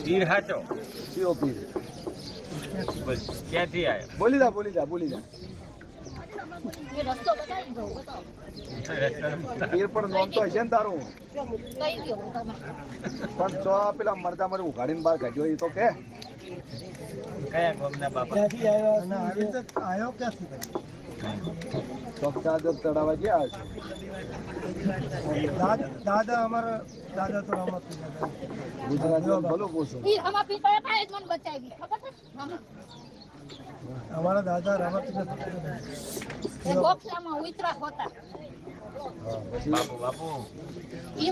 પીર હાચો કયો પીર? ક્યાંથી આવ્યો? બોલી જા પીર પણ નામ તો હશે ને તારું? પણ તો પેલા મરદા મરે ઉઘાડીને બહાર કાઢ્યો એ તો કે કયા ગામના બાપા? ક્યાંથી આવ્યો ક્યાંથી? ચાદર ચડાવવા ગયા છે. દાદા અમારા દાદા તો રમત ગુજરાત ભલો પૂછો. અમારા દાદા રમત બાપુ બાપુ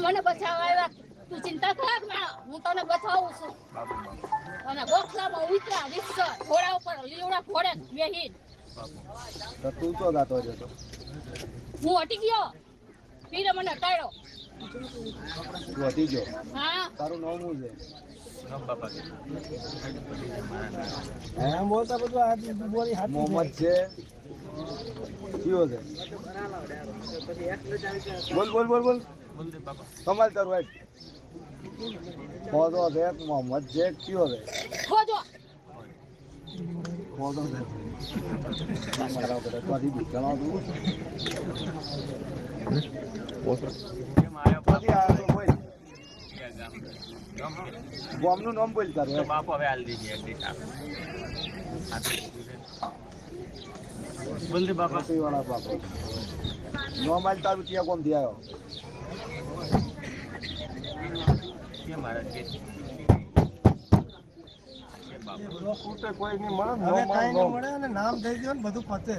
મને બચાવવા આવ્યા. તું ચિંતા કર હું તને બચાવું છું. બાપુ અને ગોખલામાં ઉતરા રિક્ષા ઘોડા ઉપર લીવડા ઘોડે બેહીન તો તું તો ગાતો જતો. હું હટી ગયો. પીરે મને હટાડ્યો. તું હતી ગયો. હા તારું નામ શું છે? નામ બાપા એમ બોલતા બધું આ બોલી હાથ મોહમ્મદ છે. કયો છે? બોલ બોલ બોલ બોલ. બોલ દે બાપા. કમાલ તારું આજ ખોદો છે મોહમ્મદ છે કયો છે? ખોજો ખોદો છે. મારા બધા પાછી બીજાનો દઉં. કેમ આવ્યો બાપુ? પાછી આવ્યો તો બોલ. ક્યાં ગામ? ગામ કે? ગામનું નામ બોલ તો તારું. બાપુ હવે હાલ દીધી એક દીધા. બોલ દે બાપા. વાળા બાપા નામ આજ તારું ત્યાં કોમથી આવ્યો? કે મારા કે કોઈ નહીં મળે હવે કાંઈ નહીં મળે અને નામ દઈ દો ને બધું પતે.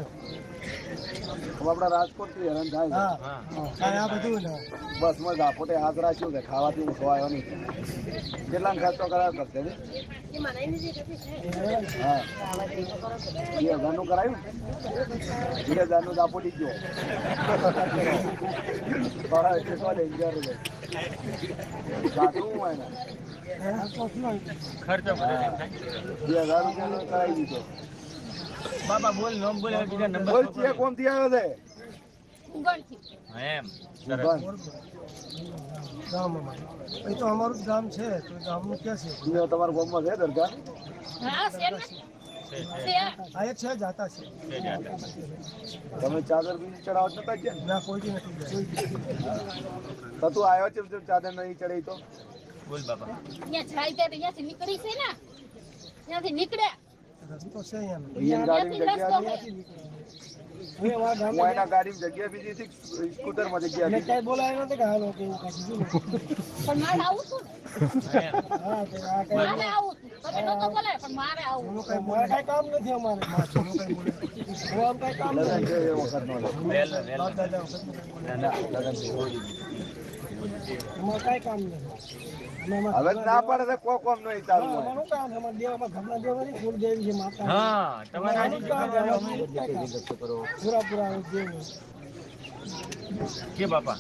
આપણા રાજકોટ થી હેરાન થાય હા હા કાંઈ આ બધું ને બસ માં જાપોટે હાથ રાખ્યું કે ખાવાથી હું ખવાયો નહીં. કેટલા ખર્ચો કરાયો કરશે ને? હા 2000 નું કરાયું. 2000 નું જાપોટી ગયો. સાચું હોય ને ખર્ચો બધો એમ થાય. 2000 રૂપિયા કરાવી દીધો. બાપા બોલ નામ બોલ હવે બીજા નંબર બોલ છે કોમથી આવ્યો છે? ઉગણથી. એમ બંધ. ગામમાં એ તો અમારું જ ગામ છે તો ગામનું ક્યાં છે? બીજો તમારા ગામમાં છે દરગાહ? હા છે ને છે. આ એક છે જાતા છે તમે ચાદર બી ચડાવો નતા ગયા? ના કોઈ નથી તો તું આવ્યો છે ચાદર નહીં ચડાવી તો? બોલ બાપા. ત્યાં જાય ત્યારે ત્યાંથી નીકળી છે ને ત્યાંથી નીકળે રસ્તો છે અહીંયા અહીંયા ગાડીની જગ્યા હતી. હું અમારા હું ગામમાં એના ગાડીની જગ્યા બીજી હતી, સ્કૂટર માં જગ્યા મેં હતી. કાંઈ બોલાવ્યો નથી કે હાલો કે એવું કાંઈ કીધું પણ મારે આવું છું ને. એમ હા તો આ મારે કાંઈ આવું છું. તમે નતો બોલાય પણ મારે આવું. એનું કાંઈ બોલે કાંઈ કામ નથી અમારે એનું કાંઈ બોલે હું આમ કાંઈ કામ લગન નથી છે એ વખત નો વહેલો વહેલો. બાપ દાદા વખતનું કાંઈ બોલે. લગન છે. એમાં કાંઈ કામ નથી અમે એમાં હવે ના પડે તો કોમ નહીં ચાલુ હા, હોય. અમારું કામ છે અમારા દેવ અમારા ઘરના દેવ નથી કુળદેવી છે માતા હા તમારે અમારું કામ છે અમારું કાંઈ કામ. પૂરા પૂરા દેવ કે બાપા.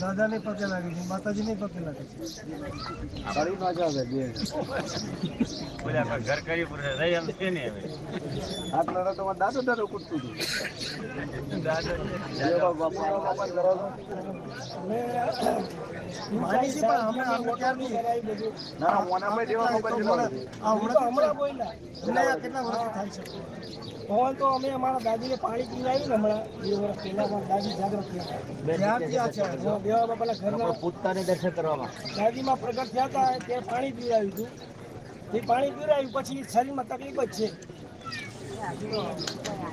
દાદાને પગે લાગે છે માતાજીને પગે લાગે છે કરી ના જાવે બે. બોલ્યા પણ ઘર કરી પૂરે રહી એમ છે ને હવે. આટલા તો દાદો દાદો કૂટતું હતું. દાદા દેવા બાપુનો બાપા કરો છો? માની છે પણ અમે આપણે ક્યારની ના ના મોનામાં દેવા બાપા જેટલો નથી. આ હમણાં બોલ્યા એટલે આ કેટલા વર્ષ થાય છે હવે તો અમે અમારા દાદીને પાણી પીવડાવ્યું ને હમણાં 2 વર્ષ પહેલા અમારા દાદી જાગૃત થયા ત્યારથી આ છે દેવા બાપાના ઘરના પૂતતાને દર્શન કરવામાં. દાદીમાં પ્રગટ થયા હતા તે પાણી પીવડાવ્યું હતું તે પાણી પીવડાવ્યું પછી શરીરમાં તકલીફ જ છે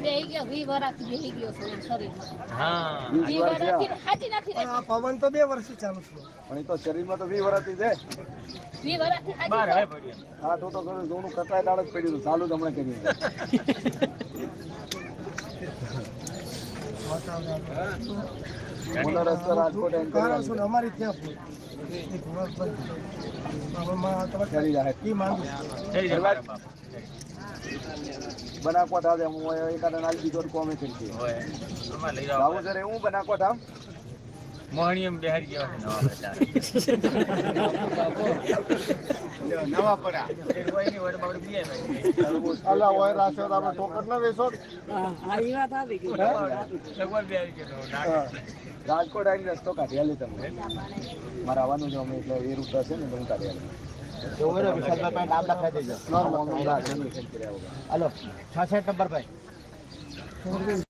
બેહી ગયો 20 વર્ષથી બેહી ગયો છે શરીરમાં. હા 20 વર્ષથી હાજી નથી પણ રહેતી. આ પવન તો 2 વર્ષથી ચાલુ છે પણ એ તો શરીરમાં તો 20 વર્ષથી છે. 20 વર્ષથી બાર હાજી હવે પડ્યા. હા તો ઘણું જોનું કટાય દાળ જ પડ્યું હતું. ચાલુ જ હમણાં કર્યું. મોનો રસ્તો રાજકોટ એમ કારણ શું કરી ને અમારી ત્યાં પૂર એક વર્ષ બંધ હવે માં તમારે કરી જાય. ઈ માંગુ જય જય મારા બાપા. બનાકોટ આવે હું એકાદા નાલ બીજો કોમે કરી છે. હોય અમારે લઈ જાવ. લાવું સર હું બનાકોટ આમ મોહણીયમ બેહારી ગયો છે નવા બધા. નવા પડા એ કોઈની વડ બાવડ બીએ ભાઈ. અલા હોય રાસો તો આપણે ટોકર ના વેસો. સગવડ બેહારી ગયો નાક. રાજકોટ આવીને રસ્તો કાઢી આલી તમને મારે આવવાનું છે અમે એટલે એ રૂટ હશે ને તો હું કાઢી આલું વિશાલભાઈ નામ લખાઈ દેજો હાલો 66 નંબર ભાઈ